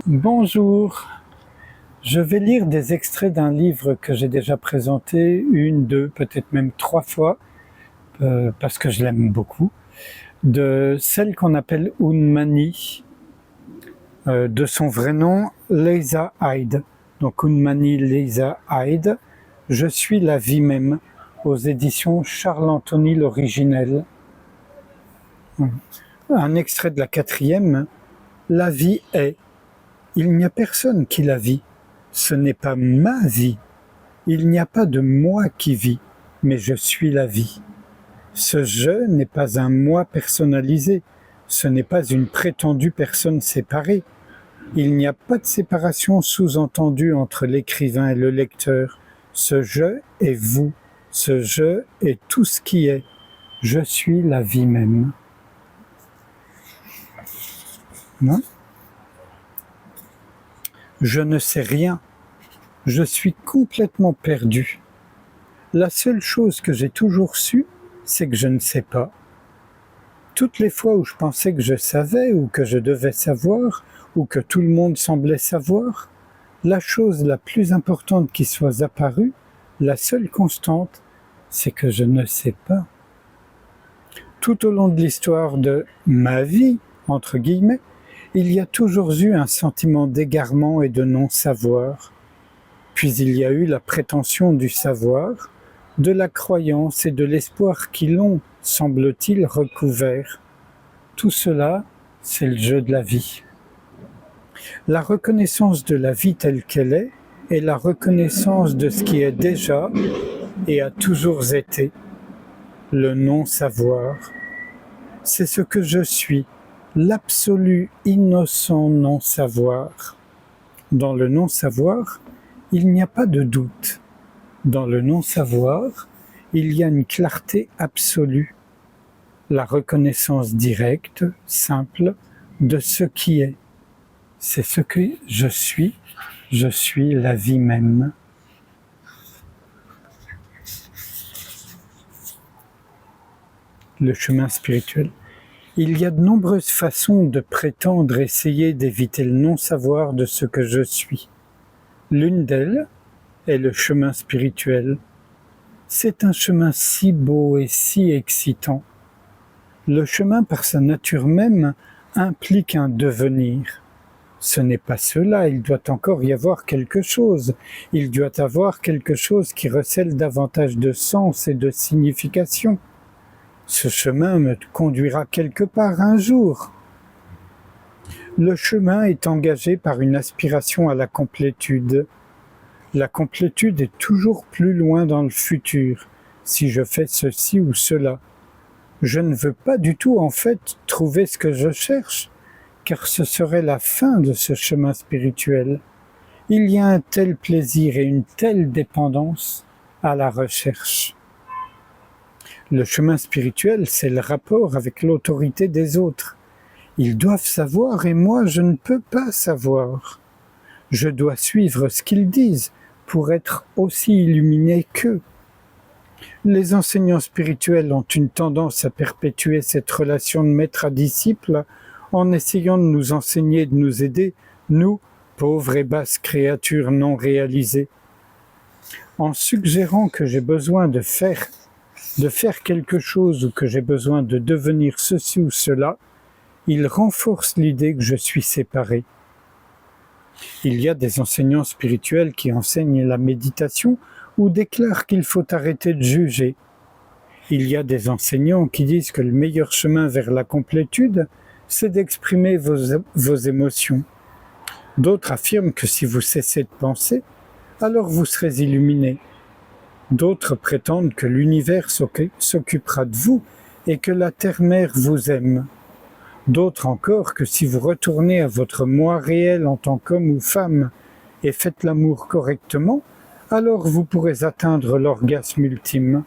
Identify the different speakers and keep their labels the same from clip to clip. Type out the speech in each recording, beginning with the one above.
Speaker 1: Bonjour, je vais lire des extraits d'un livre que j'ai déjà présenté une, deux, peut-être même trois fois, parce que je l'aime beaucoup, de celle qu'on appelle Unmani, de son vrai nom Lisa Hyde. Donc Unmani Lisa Hyde, Je suis la vie même, aux éditions Charles-Anthony l'Originel. Un extrait de la quatrième, La vie est. Il n'y a personne qui la vit. Ce n'est pas ma vie. Il n'y a pas de moi qui vit, mais je suis la vie. Ce je n'est pas un moi personnalisé. Ce n'est pas une prétendue personne séparée. Il n'y a pas de séparation sous-entendue entre l'écrivain et le lecteur. Ce je est vous. Ce je est tout ce qui est. Je suis la vie même. Non ? Je ne sais rien. Je suis complètement perdu. La seule chose que j'ai toujours su, c'est que je ne sais pas. Toutes les fois où je pensais que je savais ou que je devais savoir ou que tout le monde semblait savoir, la chose la plus importante qui soit apparue, la seule constante, c'est que je ne sais pas. Tout au long de l'histoire de ma vie, entre guillemets, il y a toujours eu un sentiment d'égarement et de non-savoir. Puis il y a eu la prétention du savoir, de la croyance et de l'espoir qui l'ont, semble-t-il, recouvert. Tout cela, c'est le jeu de la vie. La reconnaissance de la vie telle qu'elle est la reconnaissance de ce qui est déjà et a toujours été, le non-savoir. C'est ce que je suis, l'absolu innocent non-savoir. Dans le non-savoir, il n'y a pas de doute. Dans le non-savoir, il y a une clarté absolue, la reconnaissance directe, simple, de ce qui est. C'est ce que je suis la vie même. Le chemin spirituel. Il y a de nombreuses façons de prétendre essayer d'éviter le non-savoir de ce que je suis. L'une d'elles est le chemin spirituel. C'est un chemin si beau et si excitant. Le chemin, par sa nature même, implique un devenir. Ce n'est pas cela, il doit encore y avoir quelque chose. Il doit y avoir quelque chose qui recèle davantage de sens et de signification. Ce chemin me conduira quelque part un jour. Le chemin est engagé par une aspiration à la complétude. La complétude est toujours plus loin dans le futur, si je fais ceci ou cela. Je ne veux pas du tout, en fait, trouver ce que je cherche, car ce serait la fin de ce chemin spirituel. Il y a un tel plaisir et une telle dépendance à la recherche. Le chemin spirituel, c'est le rapport avec l'autorité des autres. Ils doivent savoir et moi, je ne peux pas savoir. Je dois suivre ce qu'ils disent pour être aussi illuminé qu'eux. Les enseignants spirituels ont une tendance à perpétuer cette relation de maître à disciple en essayant de nous enseigner, de nous aider, nous, pauvres et basses créatures non réalisées. En suggérant que j'ai besoin de faire quelque chose ou que j'ai besoin de devenir ceci ou cela, ils renforcent l'idée que je suis séparé. Il y a des enseignants spirituels qui enseignent la méditation ou déclarent qu'il faut arrêter de juger. Il y a des enseignants qui disent que le meilleur chemin vers la complétude, c'est d'exprimer vos émotions. D'autres affirment que si vous cessez de penser, alors vous serez illuminé. D'autres prétendent que l'univers s'occupera de vous et que la terre-mère vous aime. D'autres encore que si vous retournez à votre moi réel en tant qu'homme ou femme et faites l'amour correctement, alors vous pourrez atteindre l'orgasme ultime.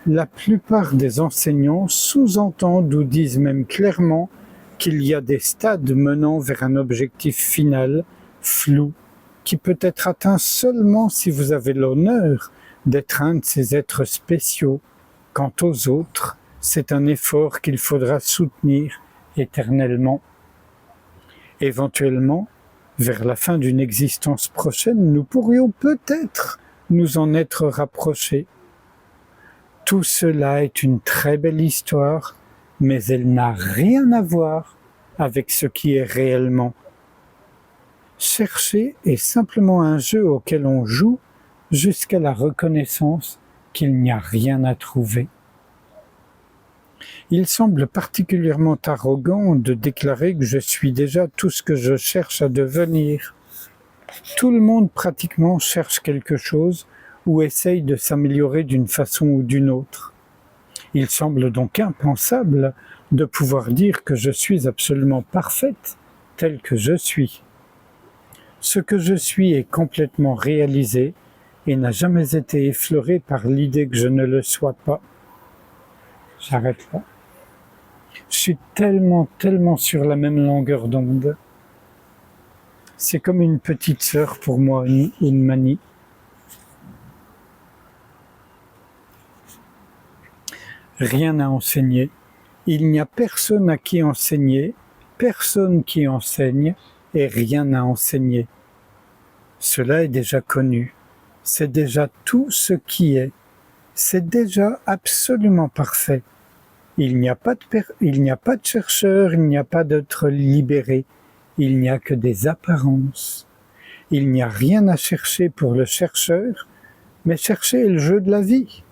Speaker 1: La plupart des enseignants sous-entendent ou disent même clairement qu'il y a des stades menant vers un objectif final, flou, qui peut être atteint seulement si vous avez l'honneur d'être un de ces êtres spéciaux. Quant aux autres, c'est un effort qu'il faudra soutenir éternellement. Éventuellement, vers la fin d'une existence prochaine, nous pourrions peut-être nous en être rapprochés. Tout cela est une très belle histoire, mais elle n'a rien à voir avec ce qui est réellement. Chercher est simplement un jeu auquel on joue jusqu'à la reconnaissance qu'il n'y a rien à trouver. Il semble particulièrement arrogant de déclarer que je suis déjà tout ce que je cherche à devenir. Tout le monde pratiquement cherche quelque chose ou essaye de s'améliorer d'une façon ou d'une autre. Il semble donc impensable de pouvoir dire que je suis absolument parfaite telle que je suis. Ce que je suis est complètement réalisé et n'a jamais été effleuré par l'idée que je ne le sois pas. J'arrête là. Je suis tellement sur la même longueur d'onde. C'est comme une petite sœur pour moi, une manie. Rien à enseigner. Il n'y a personne à qui enseigner, personne qui enseigne et rien à enseigner. Cela est déjà connu. C'est déjà tout ce qui est. C'est déjà absolument parfait. Il n'y a pas de chercheurs, il n'y a pas d'être libérés. Il n'y a que des apparences. Il n'y a rien à chercher pour le chercheur, mais chercher est le jeu de la vie.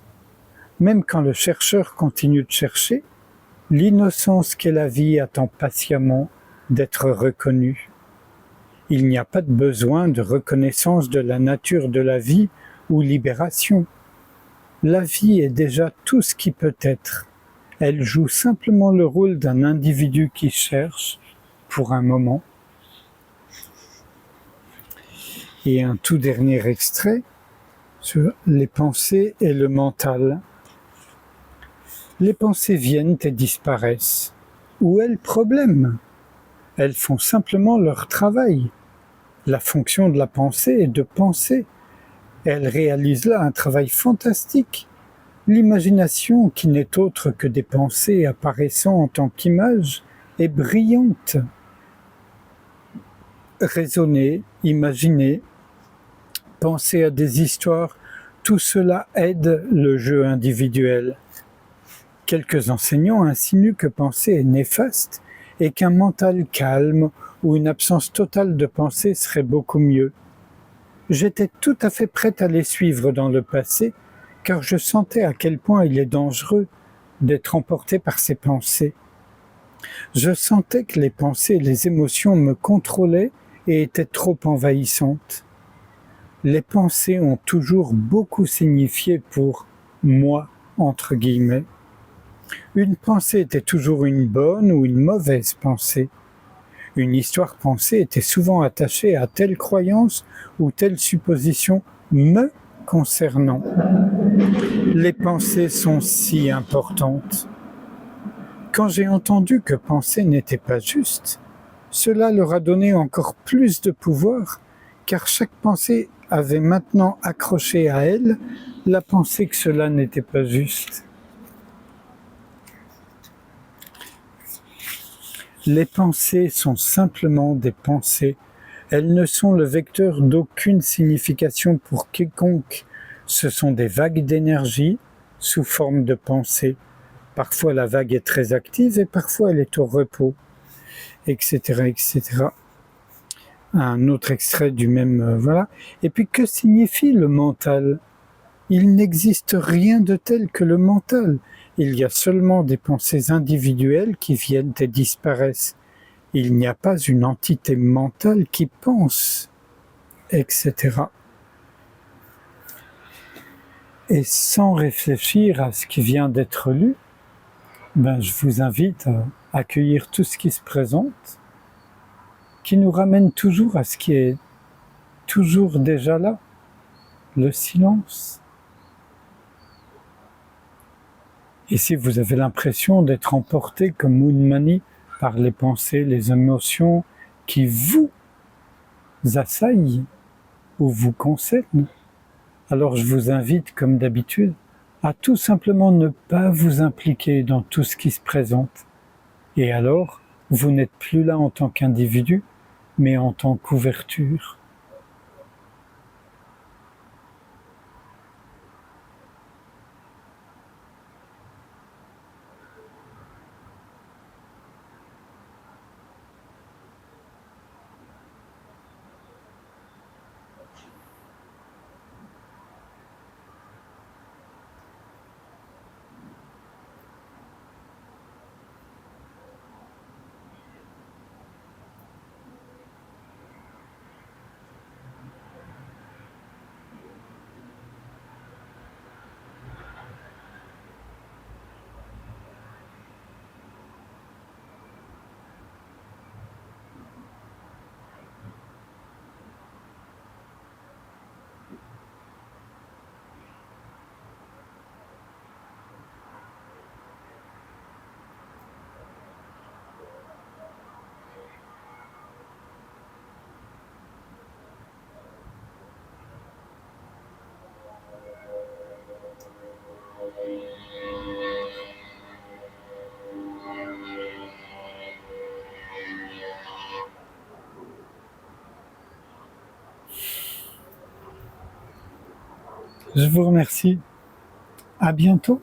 Speaker 1: Même quand le chercheur continue de chercher, l'innocence qu'est la vie attend patiemment d'être reconnue. Il n'y a pas de besoin de reconnaissance de la nature de la vie ou libération. La vie est déjà tout ce qui peut être. Elle joue simplement le rôle d'un individu qui cherche, pour un moment. Et un tout dernier extrait sur les pensées et le mental. Les pensées viennent et disparaissent. Où est le problème? Elles font simplement leur travail. La fonction de la pensée est de penser. Elle réalise là un travail fantastique. L'imagination, qui n'est autre que des pensées apparaissant en tant qu'image, est brillante. Raisonner, imaginer, penser à des histoires, tout cela aide le jeu individuel. Quelques enseignants insinuent que penser est néfaste et qu'un mental calme ou une absence totale de pensée serait beaucoup mieux. J'étais tout à fait prête à les suivre dans le passé, car je sentais à quel point il est dangereux d'être emporté par ses pensées. Je sentais que les pensées et les émotions me contrôlaient et étaient trop envahissantes. Les pensées ont toujours beaucoup signifié pour « moi », entre guillemets. Une pensée était toujours une bonne ou une mauvaise pensée. Une histoire pensée était souvent attachée à telle croyance ou telle supposition me concernant. Les pensées sont si importantes. Quand j'ai entendu que penser n'était pas juste, cela leur a donné encore plus de pouvoir, car chaque pensée avait maintenant accroché à elle la pensée que cela n'était pas juste. Les pensées sont simplement des pensées. Elles ne sont le vecteur d'aucune signification pour quiconque. Ce sont des vagues d'énergie sous forme de pensée. Parfois la vague est très active et parfois elle est au repos, etc., etc. Un autre extrait du même, voilà. Et puis que signifie le mental? Il n'existe rien de tel que le mental. Il y a seulement des pensées individuelles qui viennent et disparaissent. Il n'y a pas une entité mentale qui pense, etc. Et sans réfléchir à ce qui vient d'être lu, je vous invite à accueillir tout ce qui se présente, qui nous ramène toujours à ce qui est toujours déjà là, le silence. Et si vous avez l'impression d'être emporté comme une manie par les pensées, les émotions qui vous assaillent ou vous concernent, alors je vous invite, comme d'habitude, à tout simplement ne pas vous impliquer dans tout ce qui se présente. Et alors, vous n'êtes plus là en tant qu'individu, mais en tant qu'ouverture. Je vous remercie. À bientôt.